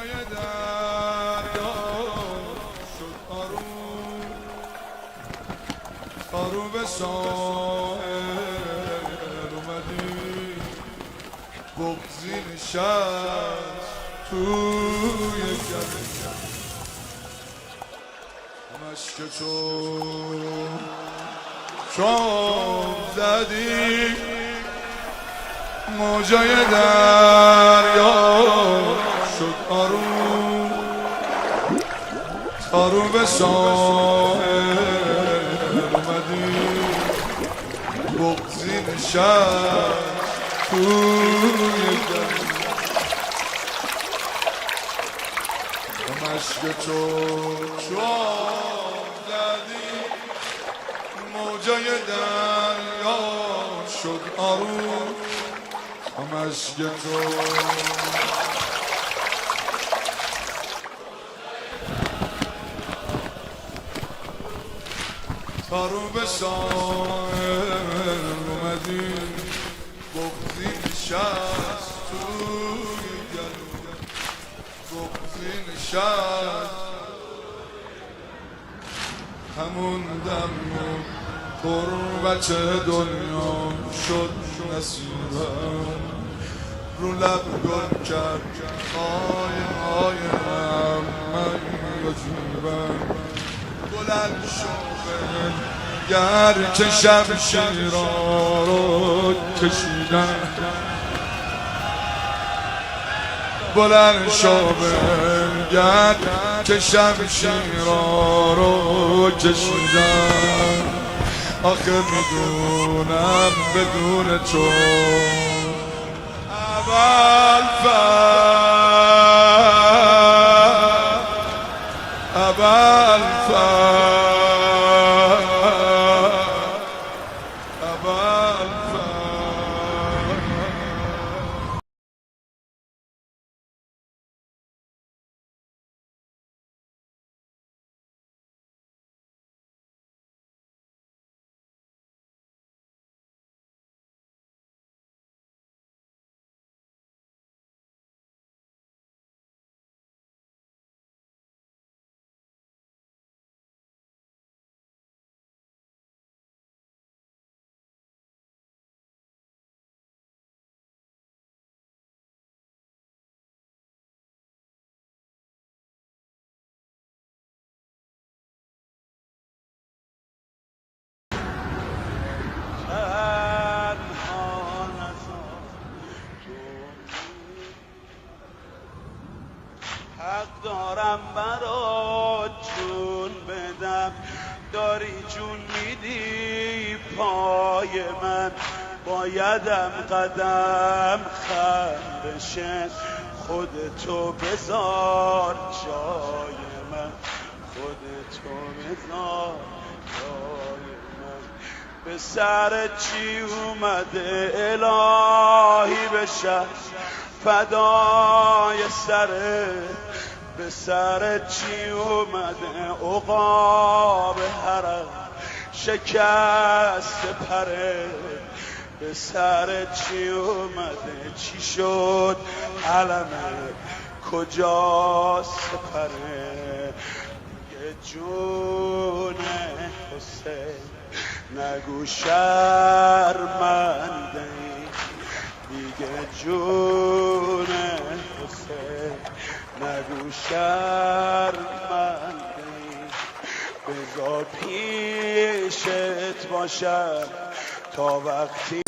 موجای دریا شد آرو به ساحل اومدی بغضی نشست توی گله مشک چون زدی موجای دریا شد آرو به ساحل اومدی بغضی نشست توی گله مشک چون زدی موجای دریا شد آرو مشک تارو به ساحل اومدی بغضی نشست توی گله بغضی نشست همون دم غربت دنیا شد نصیبم رو لب گل کرد های من یا جیبم بلند شو گر که شب شیرا رو کشیدن بلند شو گر که شب شیرا رو کشیدن آخه میدونم بدون تو حق دارم برات جون بدم داری جون میدی پای من بایدم قدم خم بشه خودتو بذار جای من خودتو بذار جای من به سر چی اومده الهی بشه فدای سره به سر چی اومده عقاب حرم شکست پره به سر چی اومده چی شد علمه کجا سپره یه جون حسین نگو شرمنده دیگه جون حسین نگو شرمنده بذار پیشت باشم تا وقتی